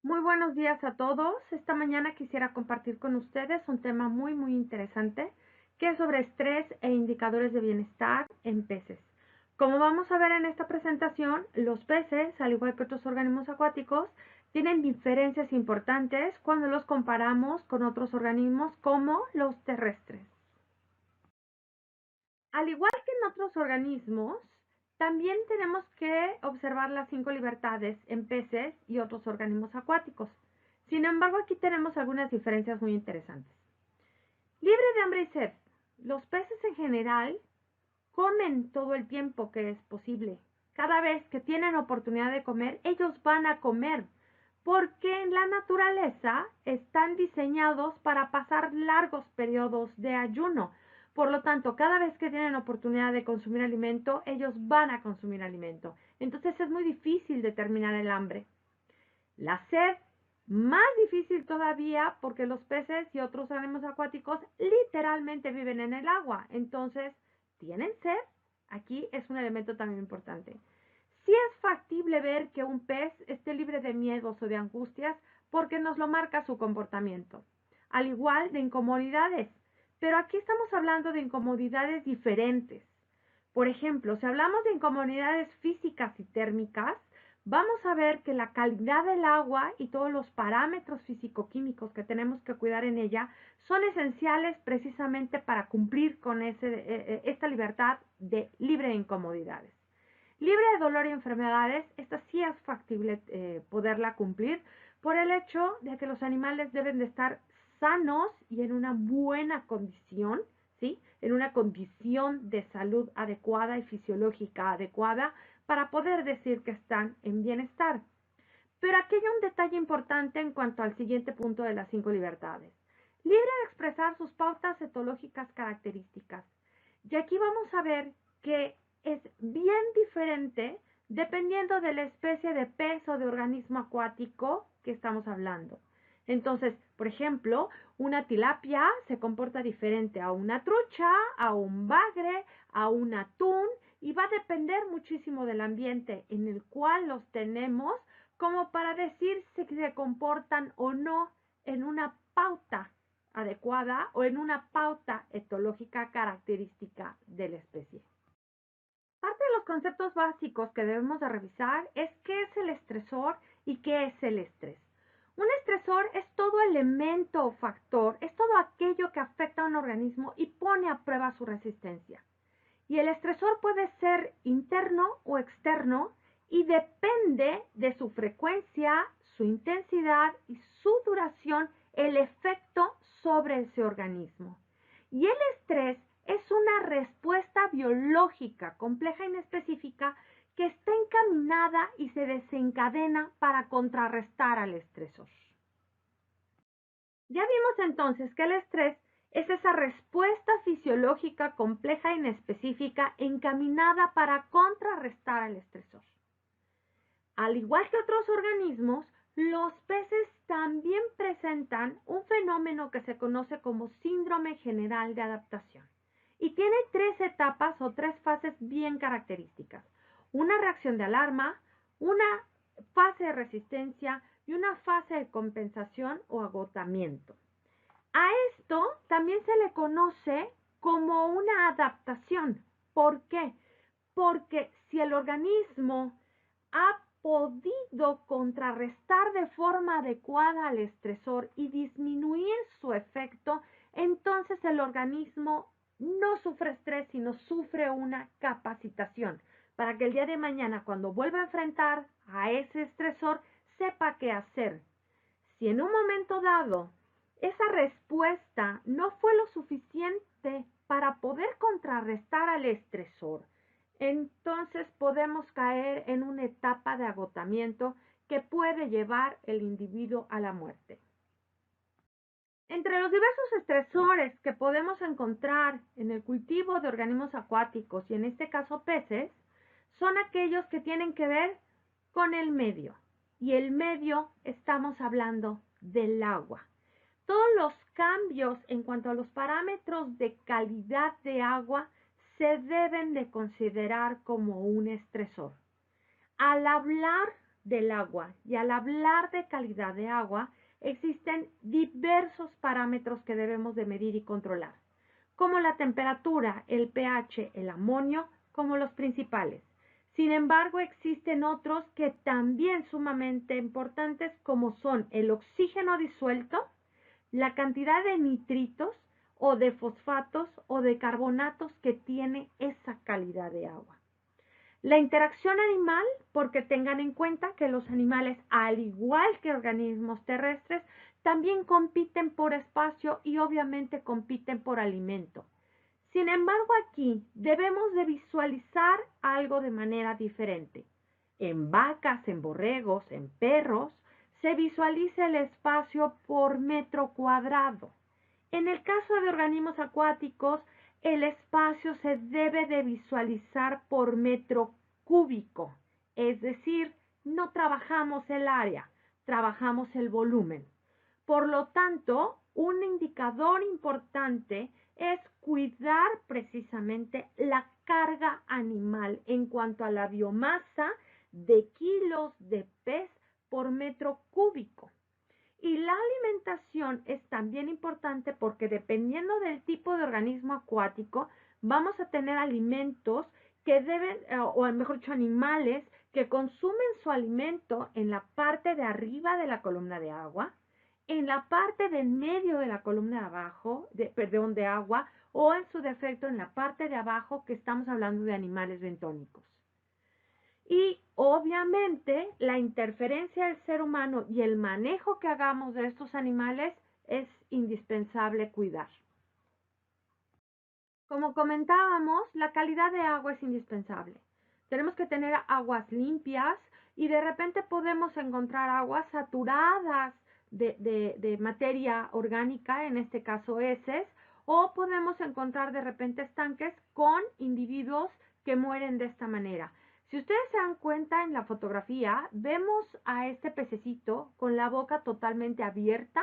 Muy buenos días a todos. Esta mañana quisiera compartir con ustedes un tema muy interesante que es sobre estrés e indicadores de bienestar en peces. Como vamos a ver en esta presentación, los peces, al igual que otros organismos acuáticos, tienen diferencias importantes cuando los comparamos con otros organismos como los terrestres. Al igual que en otros organismos, también tenemos que observar las 5 libertades en peces y otros organismos acuáticos. Sin embargo, aquí tenemos algunas diferencias muy interesantes. Libre de hambre y sed. Los peces en general comen todo el tiempo que es posible. Cada vez que tienen oportunidad de comer, ellos van a comer, porque en la naturaleza están diseñados para pasar largos periodos de ayuno. Por lo tanto, cada vez que tienen oportunidad de consumir alimento, ellos van a consumir alimento. Entonces es muy difícil determinar el hambre. La sed, más difícil todavía porque los peces y otros animales acuáticos literalmente viven en el agua. Entonces, ¿tienen sed? Aquí es un elemento también importante. Sí es factible ver que un pez esté libre de miedos o de angustias porque nos lo marca su comportamiento, al igual de incomodidades. Pero aquí estamos hablando de incomodidades diferentes. Por ejemplo, si hablamos de incomodidades físicas y térmicas, vamos a ver que la calidad del agua y todos los parámetros físico-químicos que tenemos que cuidar en ella son esenciales precisamente para cumplir con esta libertad de libre de incomodidades. Libre de dolor y enfermedades, esta sí es factible poderla cumplir por el hecho de que los animales deben de estar sanos y en una buena condición, ¿sí? En una condición de salud adecuada y fisiológica adecuada para poder decir que están en bienestar. Pero aquí hay un detalle importante en cuanto al siguiente punto de las 5 libertades. Libre de expresar sus pautas etológicas características. Y aquí vamos a ver que es bien diferente dependiendo de la especie de pez o de organismo acuático que estamos hablando. Entonces, por ejemplo, una tilapia se comporta diferente a una trucha, a un bagre, a un atún, y va a depender muchísimo del ambiente en el cual los tenemos como para decir si se comportan o no en una pauta adecuada o en una pauta etológica característica de la especie. Parte de los conceptos básicos que debemos de revisar es qué es el estresor y qué es el estrés. Un estresor es todo elemento o factor, es todo aquello que afecta a un organismo y pone a prueba su resistencia. Y el estresor puede ser interno o externo y depende de su frecuencia, su intensidad y su duración, el efecto sobre ese organismo. Y el estrés es una respuesta biológica compleja e inespecífica que está encaminada y se desencadena para contrarrestar al estresor. Ya vimos entonces que el estrés es esa respuesta fisiológica compleja e inespecífica encaminada para contrarrestar al estresor. Al igual que otros organismos, los peces también presentan un fenómeno que se conoce como síndrome general de adaptación y tiene 3 etapas o 3 fases bien características. Una reacción de alarma, una fase de resistencia y una fase de compensación o agotamiento. A esto también se le conoce como una adaptación. ¿Por qué? Porque si el organismo ha podido contrarrestar de forma adecuada al estresor y disminuir su efecto, entonces el organismo no sufre estrés, sino sufre una capacitación para que el día de mañana, cuando vuelva a enfrentar a ese estresor, sepa qué hacer. Si en un momento dado esa respuesta no fue lo suficiente para poder contrarrestar al estresor, entonces podemos caer en una etapa de agotamiento que puede llevar el individuo a la muerte. Entre los diversos estresores que podemos encontrar en el cultivo de organismos acuáticos y en este caso peces, son aquellos que tienen que ver con el medio. Y el medio estamos hablando del agua. Todos los cambios en cuanto a los parámetros de calidad de agua se deben de considerar como un estresor. Al hablar del agua y al hablar de calidad de agua, existen diversos parámetros que debemos de medir y controlar, como la temperatura, el pH, el amonio, como los principales. Sin embargo, existen otros que también sumamente importantes, como son el oxígeno disuelto, la cantidad de nitritos o de fosfatos o de carbonatos que tiene esa calidad de agua. La interacción animal, porque tengan en cuenta que los animales, al igual que organismos terrestres, también compiten por espacio y obviamente compiten por alimento. Sin embargo, aquí debemos de visualizar algo de manera diferente. En vacas, en borregos, en perros, se visualiza el espacio por metro cuadrado. En el caso de organismos acuáticos, el espacio se debe de visualizar por metro cúbico, es decir, no trabajamos el área, trabajamos el volumen. Por lo tanto, un indicador importante es cuidar precisamente la carga animal en cuanto a la biomasa de kilos de pez por metro cúbico. Y la alimentación es también importante porque dependiendo del tipo de organismo acuático, vamos a tener alimentos que deben, o mejor dicho, animales que consumen su alimento en la parte de arriba de la columna de agua, en la parte del medio de la columna de abajo, de agua, o en su defecto en la parte de abajo, que estamos hablando de animales bentónicos. Y obviamente la interferencia del ser humano y el manejo que hagamos de estos animales es indispensable cuidar. Como comentábamos, la calidad de agua es indispensable. Tenemos que tener aguas limpias y de repente podemos encontrar aguas saturadas de materia orgánica, en este caso heces, o podemos encontrar de repente estanques con individuos que mueren de esta manera. Si ustedes se dan cuenta en la fotografía, vemos a este pececito con la boca totalmente abierta,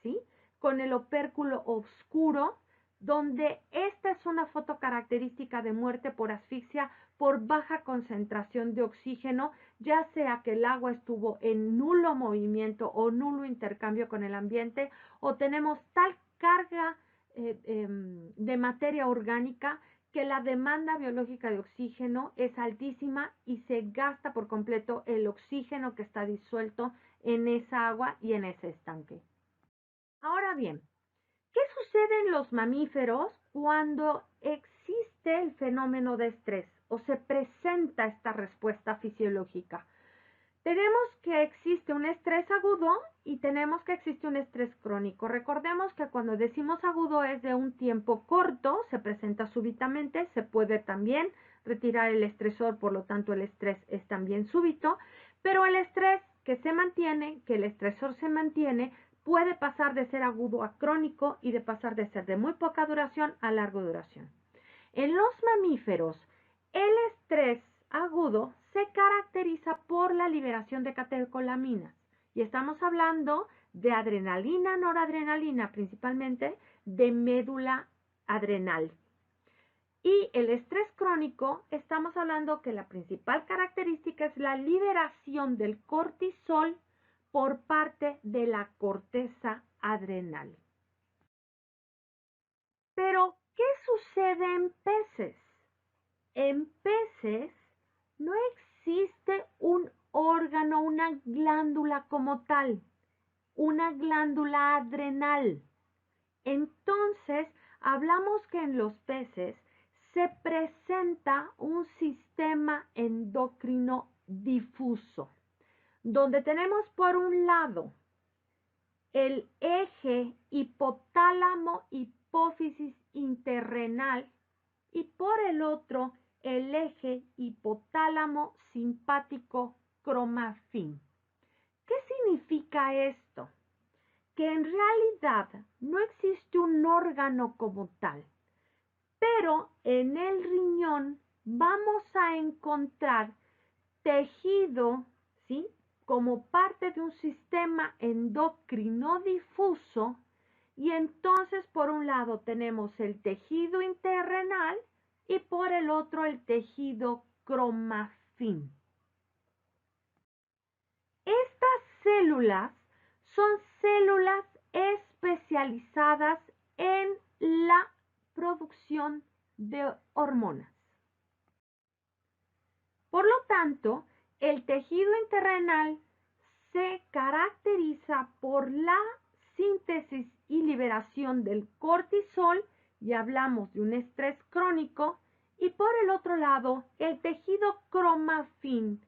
¿sí? Con el opérculo oscuro, donde esta es una foto característica de muerte por asfixia por baja concentración de oxígeno, ya sea que el agua estuvo en nulo movimiento o nulo intercambio con el ambiente, o tenemos tal carga de materia orgánica que la demanda biológica de oxígeno es altísima y se gasta por completo el oxígeno que está disuelto en esa agua y en ese estanque. Ahora bien, ¿qué sucede en los mamíferos cuando existe el fenómeno de estrés o se presenta esta respuesta fisiológica? Tenemos que existe un estrés agudo y tenemos que existe un estrés crónico. Recordemos que cuando decimos agudo es de un tiempo corto, se presenta súbitamente, se puede también retirar el estresor, por lo tanto el estrés es también súbito, pero el estrés que se mantiene, que el estresor se mantiene, puede pasar de ser agudo a crónico y de pasar de ser de muy poca duración a larga duración. En los mamíferos, el estrés agudo se caracteriza por la liberación de catecolaminas y estamos hablando de adrenalina, noradrenalina, principalmente de médula adrenal. Y el estrés crónico, estamos hablando que la principal característica es la liberación del cortisol por parte de la corteza adrenal. Pero, ¿qué sucede en peces? En peces no existe un órgano, una glándula como tal, una glándula adrenal. Entonces, hablamos que en los peces se presenta un sistema endocrino difuso, donde tenemos por un lado el eje hipotálamo hipófisis interrenal y por el otro el eje hipotálamo simpático cromafín. ¿Qué significa esto? Que en realidad no existe un órgano como tal, pero en el riñón vamos a encontrar tejido, ¿sí? Como parte de un sistema endocrino difuso, y entonces por un lado tenemos el tejido interrenal y por el otro el tejido cromafín. Estas células son células especializadas en la producción de hormonas. Por lo tanto, el tejido interrenal se caracteriza por la síntesis y liberación del cortisol, y hablamos de un estrés crónico, y por el otro lado, el tejido cromafín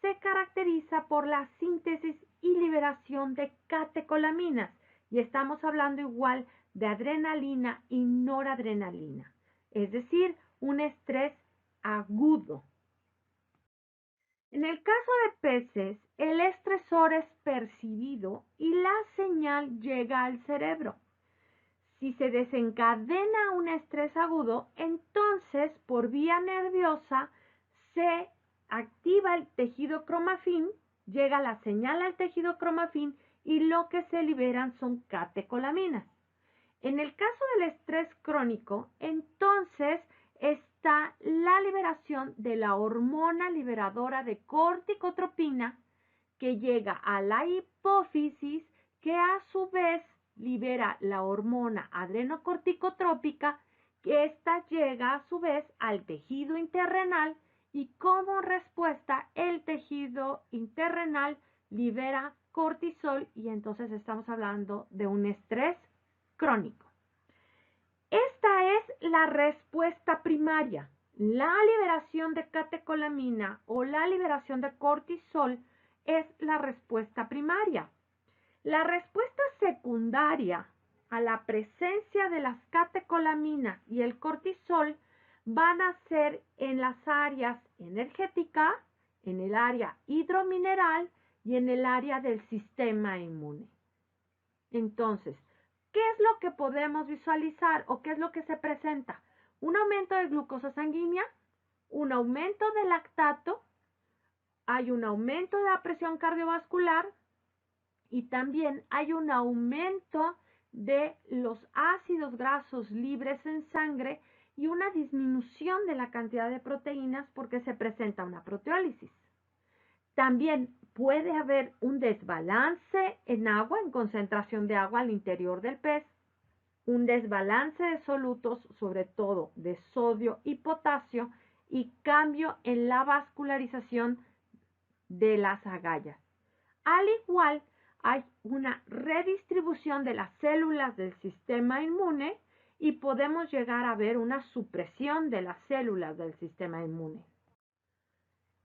se caracteriza por la síntesis y liberación de catecolaminas, y estamos hablando igual de adrenalina y noradrenalina, es decir, un estrés agudo. En el caso de peces, el estresor es percibido y la señal llega al cerebro. Si se desencadena un estrés agudo, entonces por vía nerviosa se activa el tejido cromafín, llega la señal al tejido cromafín y lo que se liberan son catecolaminas. En el caso del estrés crónico, entonces está la liberación de la hormona liberadora de corticotropina que llega a la hipófisis, que a su vez libera la hormona adrenocorticotrópica, que ésta llega a su vez al tejido interrenal, y como respuesta el tejido interrenal libera cortisol, y entonces estamos hablando de un estrés crónico. Esta es la respuesta primaria. La liberación de catecolamina o la liberación de cortisol es la respuesta primaria. La respuesta secundaria a la presencia de las catecolaminas y el cortisol van a ser en las áreas energética, en el área hidromineral y en el área del sistema inmune. Entonces, ¿qué es lo que podemos visualizar o qué es lo que se presenta? Un aumento de glucosa sanguínea, un aumento de lactato, hay un aumento de la presión cardiovascular y también hay un aumento de los ácidos grasos libres en sangre y una disminución de la cantidad de proteínas porque se presenta una proteólisis. También puede haber un desbalance en agua, en concentración de agua al interior del pez, un desbalance de solutos, sobre todo de sodio y potasio, y cambio en la vascularización de las agallas. Al igual, hay una redistribución de las células del sistema inmune y podemos llegar a ver una supresión de las células del sistema inmune.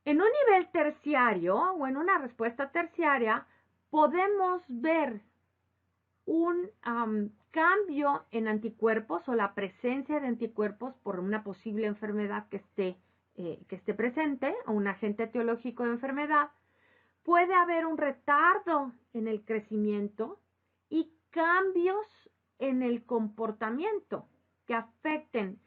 En un nivel terciario o en una respuesta terciaria, podemos ver un cambio en anticuerpos o la presencia de anticuerpos por una posible enfermedad que esté presente, o un agente etiológico de enfermedad. Puede haber un retardo en el crecimiento y cambios en el comportamiento que afecten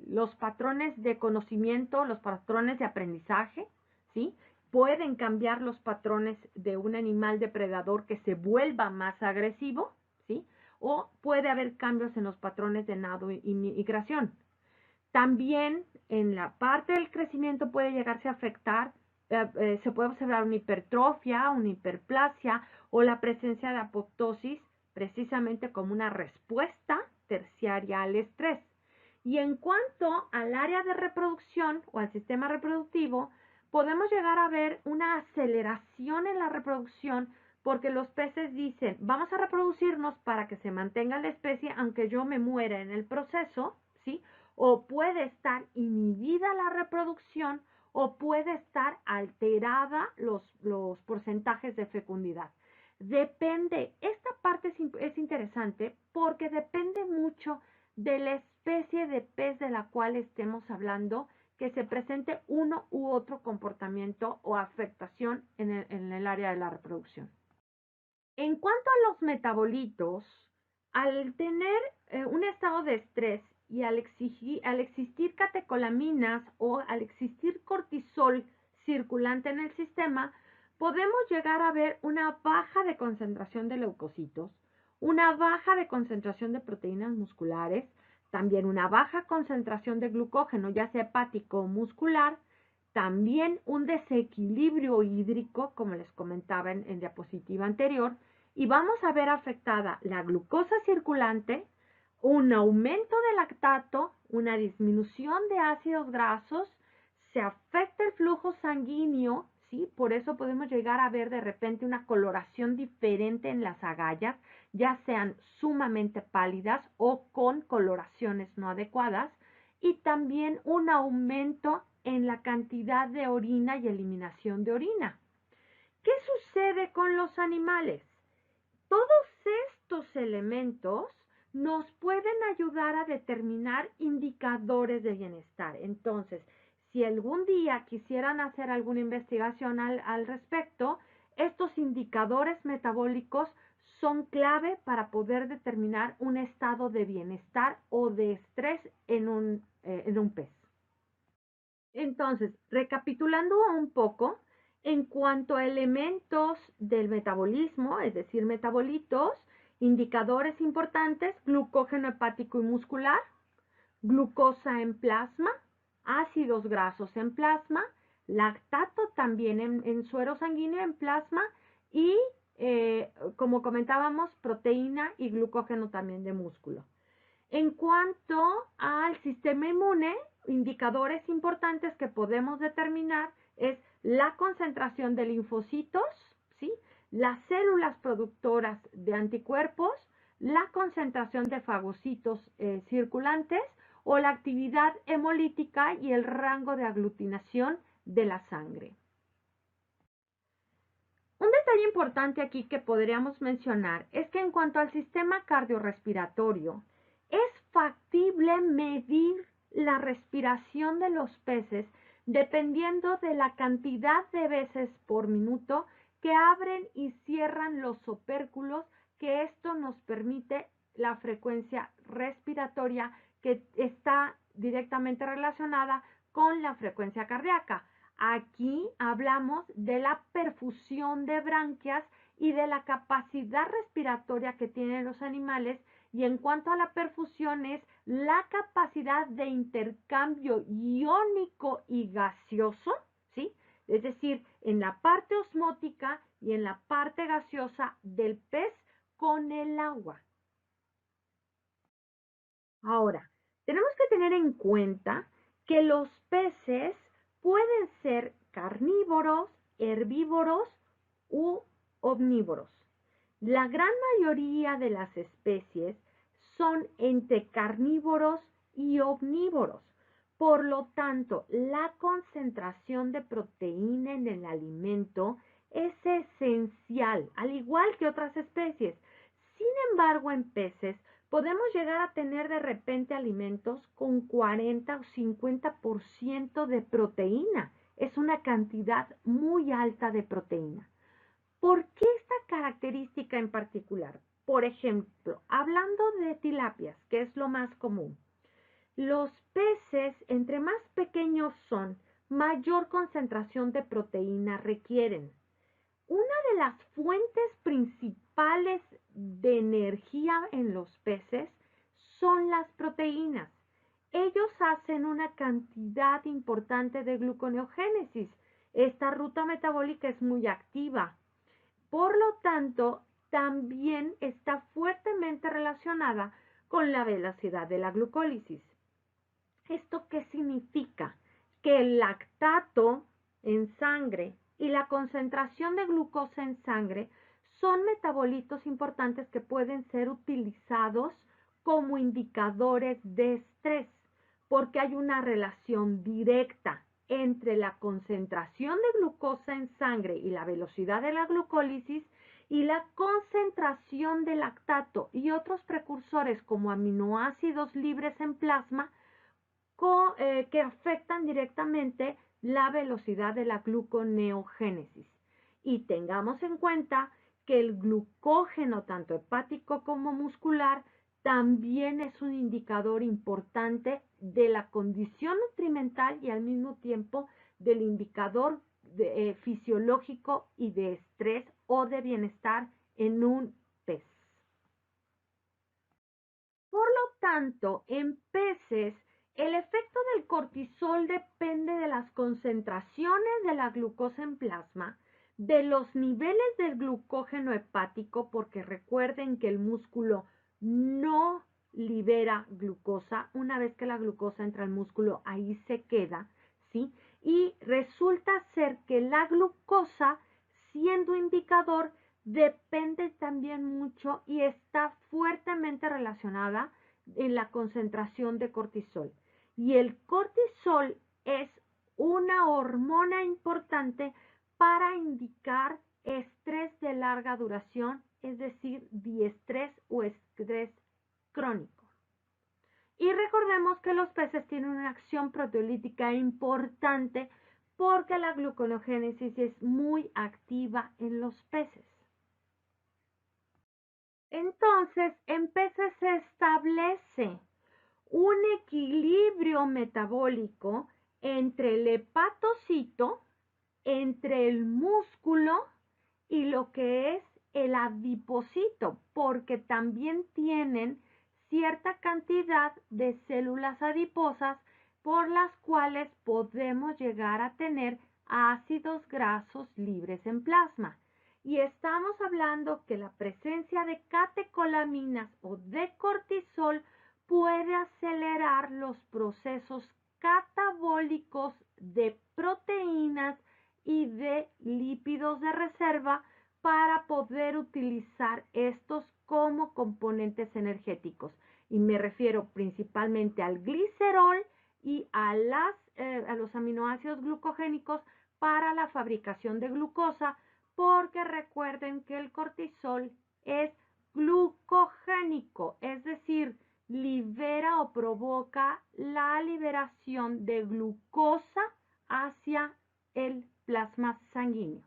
los patrones de conocimiento, los patrones de aprendizaje, ¿sí? Pueden cambiar los patrones de un animal depredador que se vuelva más agresivo, ¿sí? O puede haber cambios en los patrones de nado y migración. También en la parte del crecimiento puede llegarse a afectar, se puede observar una hipertrofia, una hiperplasia o la presencia de apoptosis, precisamente como una respuesta terciaria al estrés. Y en cuanto al área de reproducción o al sistema reproductivo, podemos llegar a ver una aceleración en la reproducción porque los peces dicen, vamos a reproducirnos para que se mantenga la especie aunque yo me muera en el proceso, ¿sí? O puede estar inhibida la reproducción o puede estar alterada los porcentajes de fecundidad. Depende, esta parte es interesante porque depende mucho de la especie de pez de la cual estemos hablando, que se presente uno u otro comportamiento o afectación en el área de la reproducción. En cuanto a los metabolitos, al tener un estado de estrés y al existir catecolaminas o al existir cortisol circulante en el sistema, podemos llegar a ver una baja de concentración de leucocitos, una baja de concentración de proteínas musculares, también una baja concentración de glucógeno, ya sea hepático o muscular, también un desequilibrio hídrico, como les comentaba en diapositiva anterior, y vamos a ver afectada la glucosa circulante, un aumento de lactato, una disminución de ácidos grasos, se afecta el flujo sanguíneo, ¿sí? Por eso podemos llegar a ver de repente una coloración diferente en las agallas, ya sean sumamente pálidas o con coloraciones no adecuadas, y también un aumento en la cantidad de orina y eliminación de orina. ¿Qué sucede con los animales? Todos estos elementos nos pueden ayudar a determinar indicadores de bienestar. Entonces, si algún día quisieran hacer alguna investigación al respecto, estos indicadores metabólicos son clave para poder determinar un estado de bienestar o de estrés en un pez. Entonces, recapitulando un poco, en cuanto a elementos del metabolismo, es decir, metabolitos, indicadores importantes, glucógeno hepático y muscular, glucosa en plasma, ácidos grasos en plasma, lactato también en suero sanguíneo en plasma y, como comentábamos, proteína y glucógeno también de músculo. En cuanto al sistema inmune, indicadores importantes que podemos determinar es la concentración de linfocitos, ¿sí? Las células productoras de anticuerpos, la concentración de fagocitos circulantes o la actividad hemolítica y el rango de aglutinación de la sangre. Un detalle importante aquí que podríamos mencionar es que en cuanto al sistema cardiorrespiratorio, es factible medir la respiración de los peces dependiendo de la cantidad de veces por minuto que abren y cierran los opérculos, que esto nos permite la frecuencia respiratoria que está directamente relacionada con la frecuencia cardíaca. Aquí hablamos de la perfusión de branquias y de la capacidad respiratoria que tienen los animales, y en cuanto a la perfusión es la capacidad de intercambio iónico y gaseoso, ¿sí? Es decir, en la parte osmótica y en la parte gaseosa del pez con el agua. Ahora, tenemos que tener en cuenta que los peces pueden ser carnívoros, herbívoros u omnívoros. La gran mayoría de las especies son entre carnívoros y omnívoros. Por lo tanto, la concentración de proteína en el alimento es esencial, al igual que otras especies. Sin embargo, en peces podemos llegar a tener de repente alimentos con 40 o 50% de proteína. Es una cantidad muy alta de proteína. ¿Por qué esta característica en particular? Por ejemplo, hablando de tilapias, que es lo más común, los peces, entre más pequeños son, mayor concentración de proteína requieren. Una de las fuentes principales de energía en los peces son las proteínas. Ellos hacen una cantidad importante de gluconeogénesis. Esta ruta metabólica es muy activa. Por lo tanto, también está fuertemente relacionada con la velocidad de la glucólisis. ¿Esto qué significa? Que el lactato en sangre y la concentración de glucosa en sangre son metabolitos importantes que pueden ser utilizados como indicadores de estrés, porque hay una relación directa entre la concentración de glucosa en sangre y la velocidad de la glucólisis y la concentración de lactato y otros precursores como aminoácidos libres en plasma que afectan directamente la velocidad de la gluconeogénesis. Y tengamos en cuenta que el glucógeno, tanto hepático como muscular, también es un indicador importante de la condición nutrimental y al mismo tiempo del indicador fisiológico y de estrés o de bienestar en un pez. Por lo tanto, en peces El efecto del cortisol depende de las concentraciones de la glucosa en plasma, de los niveles del glucógeno hepático, porque recuerden que el músculo no libera glucosa. Una vez que la glucosa entra al músculo, ahí se queda, ¿sí? Y resulta ser que la glucosa, siendo indicador, depende también mucho y está fuertemente relacionada en la concentración de cortisol. Y el cortisol es una hormona importante para indicar estrés de larga duración, es decir, diestrés o estrés crónico. Y recordemos que los peces tienen una acción proteolítica importante porque la gluconeogénesis es muy activa en los peces. Entonces, en peces se establece un equilibrio metabólico entre el hepatocito, entre el músculo y lo que es el adipocito, porque también tienen cierta cantidad de células adiposas por las cuales podemos llegar a tener ácidos grasos libres en plasma. Y estamos hablando que la presencia de catecolaminas o de cortisol puede acelerar los procesos catabólicos de proteínas y de lípidos de reserva para poder utilizar estos como componentes energéticos. Y me refiero principalmente al glicerol y a los aminoácidos glucogénicos para la fabricación de glucosa, porque recuerden que el cortisol es glucogénico, es decir, libera o provoca la liberación de glucosa hacia el plasma sanguíneo.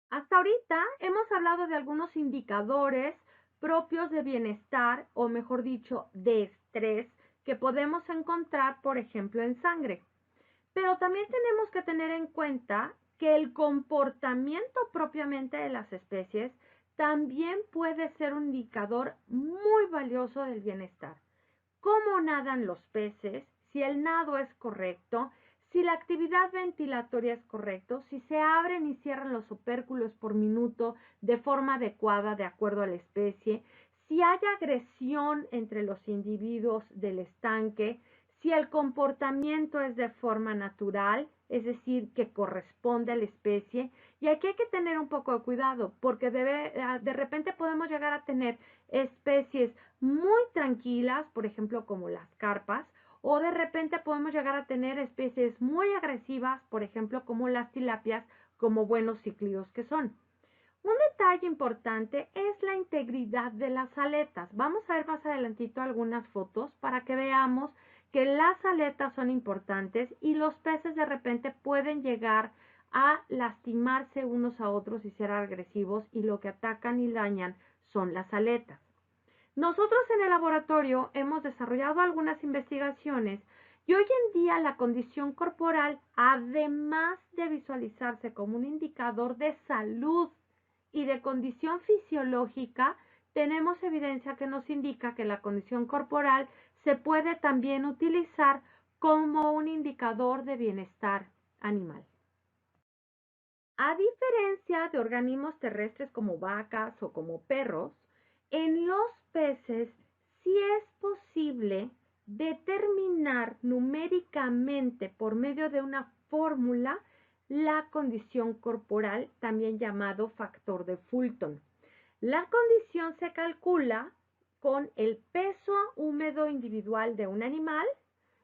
Hasta ahorita hemos hablado de algunos indicadores propios de bienestar, o mejor dicho, de estrés, que podemos encontrar, por ejemplo, en sangre. Pero también tenemos que tener en cuenta que el comportamiento propiamente de las especies también puede ser un indicador muy valioso del bienestar. Cómo nadan los peces, si el nado es correcto, si la actividad ventilatoria es correcta, si se abren y cierran los opérculos por minuto de forma adecuada de acuerdo a la especie, si hay agresión entre los individuos del estanque, si el comportamiento es de forma natural, es decir, que corresponde a la especie. Y aquí hay que tener un poco de cuidado, porque de repente podemos llegar a tener especies muy tranquilas, por ejemplo, como las carpas, o de repente podemos llegar a tener especies muy agresivas, por ejemplo, como las tilapias, como buenos cíclidos que son. Un detalle importante es la integridad de las aletas. Vamos a ver más adelantito algunas fotos para que veamos que las aletas son importantes y los peces de repente pueden llegar a lastimarse unos a otros y ser agresivos, y lo que atacan y dañan son las aletas. Nosotros en el laboratorio hemos desarrollado algunas investigaciones y hoy en día la condición corporal, además de visualizarse como un indicador de salud y de condición fisiológica, tenemos evidencia que nos indica que la condición corporal se puede también utilizar como un indicador de bienestar animal. A diferencia de organismos terrestres como vacas o como perros, en los peces sí es posible determinar numéricamente por medio de una fórmula la condición corporal, también llamado factor de Fulton. La condición se calcula con el peso húmedo individual de un animal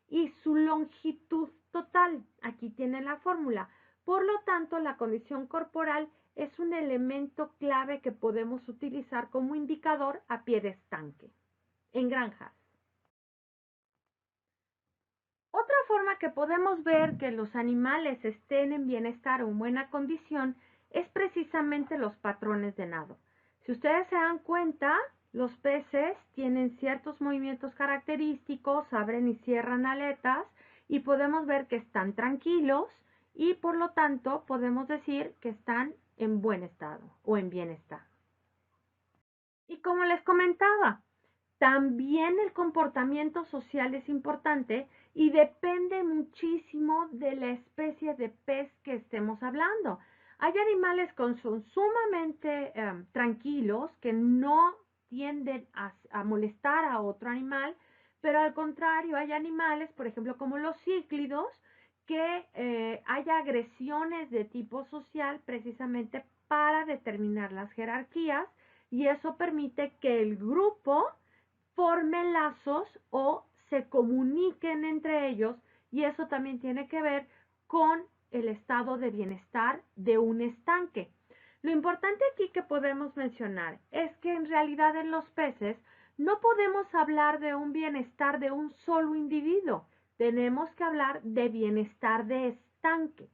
y su longitud total. Aquí tienen la fórmula. Por lo tanto, la condición corporal es un elemento clave que podemos utilizar como indicador a pie de estanque, en granjas. Otra forma que podemos ver que los animales estén en bienestar o en buena condición es precisamente los patrones de nado. Si ustedes se dan cuenta, los peces tienen ciertos movimientos característicos, abren y cierran aletas, y podemos ver que están tranquilos y por lo tanto podemos decir que están en buen estado o en bienestar. Y como les comentaba, También el comportamiento social es importante y depende muchísimo de la especie de pez que estemos hablando. Hay animales que son sumamente tranquilos, que no tienden a molestar a otro animal, pero al contrario, hay animales, por ejemplo, como los cíclidos, que hay agresiones de tipo social precisamente para determinar las jerarquías y eso permite que el grupo formen lazos o se comuniquen entre ellos y eso también tiene que ver con el estado de bienestar de un estanque. Lo importante aquí que podemos mencionar es que en realidad en los peces no podemos hablar de un bienestar de un solo individuo, tenemos que hablar de bienestar de estanque.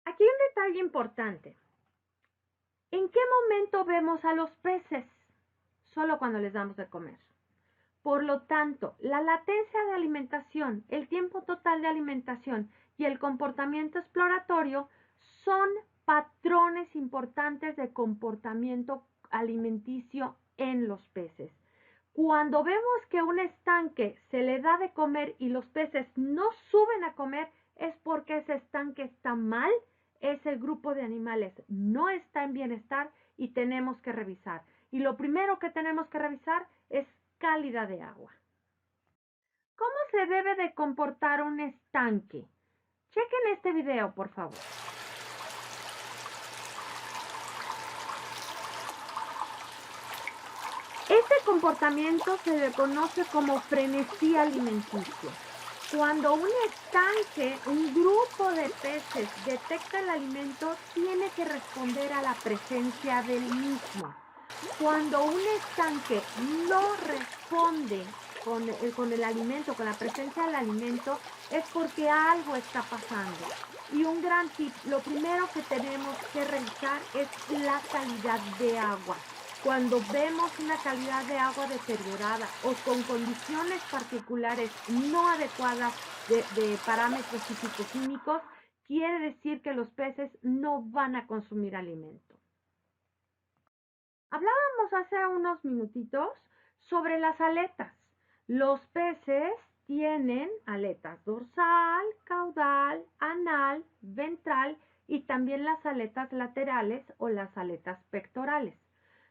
Aquí hay un detalle importante. ¿En qué momento vemos a los peces? Solo cuando les damos de comer. Por lo tanto, la latencia de alimentación, el tiempo total de alimentación y el comportamiento exploratorio son patrones importantes de comportamiento alimenticio en los peces. Cuando vemos que un estanque se le da de comer y los peces no suben a comer, es porque ese estanque está mal, ese grupo de animales no está en bienestar y tenemos que revisar. Y lo primero que tenemos que revisar es calidad de agua. ¿Cómo se debe de comportar un estanque? Chequen este video, por favor. Este comportamiento se le conoce como frenesí alimenticio. Cuando un estanque, un grupo de peces detecta el alimento, tiene que responder a la presencia del mismo. Cuando un estanque no responde con el alimento, con la presencia del alimento, es porque algo está pasando. Y un gran tip, lo primero que tenemos que revisar es la calidad de agua. Cuando vemos una calidad de agua deteriorada o con condiciones particulares no adecuadas de parámetros físico-químicos, quiere decir que los peces no van a consumir alimento. Hablábamos hace unos minutitos sobre las aletas. Los peces tienen aletas dorsal, caudal, anal, ventral y también las aletas laterales o las aletas pectorales.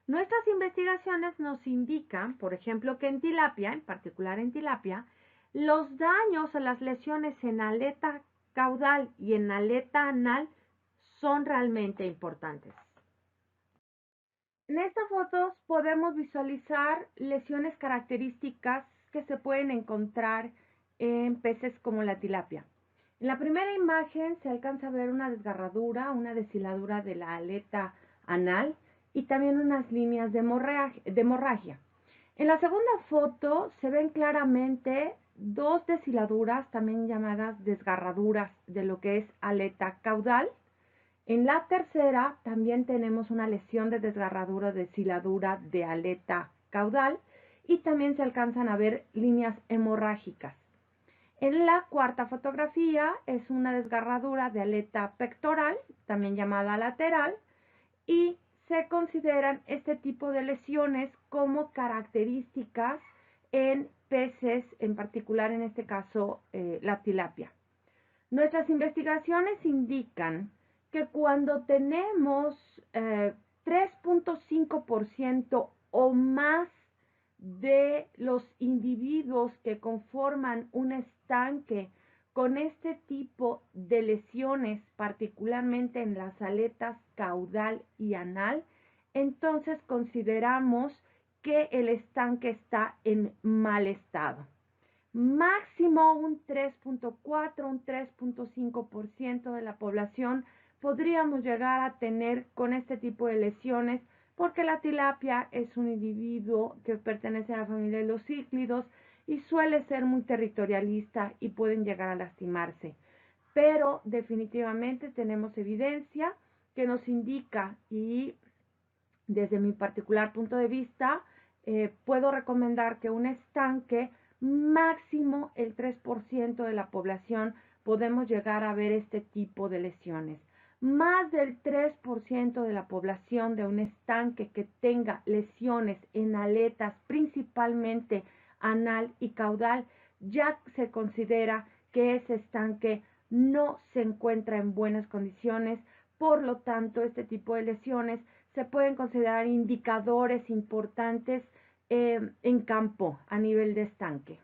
Nuestras investigaciones nos indican, por ejemplo, que en tilapia, en particular en tilapia, los daños o las lesiones en aleta caudal y en aleta anal son realmente importantes. En estas fotos podemos visualizar lesiones características que se pueden encontrar en peces como la tilapia. En la primera imagen se alcanza a ver una desgarradura, una deshiladura de la aleta anal y también unas líneas de hemorragia. En la segunda foto se ven claramente dos deshiladuras, también llamadas desgarraduras de lo que es aleta caudal. En la tercera también tenemos una lesión de desgarradura o deshiladura de aleta caudal y también se alcanzan a ver líneas hemorrágicas. En la cuarta fotografía es una desgarradura de aleta pectoral, también llamada lateral, y se consideran este tipo de lesiones como características en peces, en particular en este caso la tilapia. Nuestras investigaciones indican que cuando tenemos 3.5% o más de los individuos que conforman un estanque con este tipo de lesiones, particularmente en las aletas caudal y anal, entonces consideramos que el estanque está en mal estado. Máximo un 3.4, un 3.5% de la población podríamos llegar a tener con este tipo de lesiones porque la tilapia es un individuo que pertenece a la familia de los cíclidos y suele ser muy territorialista y pueden llegar a lastimarse. Pero definitivamente tenemos evidencia que nos indica y desde mi particular punto de vista puedo recomendar que un estanque máximo el 3% de la población podemos llegar a ver este tipo de lesiones. más del 3% de la población de un estanque que tenga lesiones en aletas, principalmente anal y caudal, ya se considera que ese estanque no se encuentra en buenas condiciones. Por lo tanto, este tipo de lesiones se pueden considerar indicadores importantes en campo a nivel de estanque.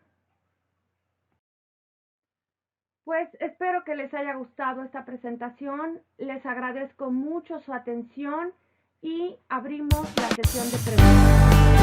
Pues espero que les haya gustado esta presentación. Les agradezco mucho su atención y abrimos la sesión de preguntas.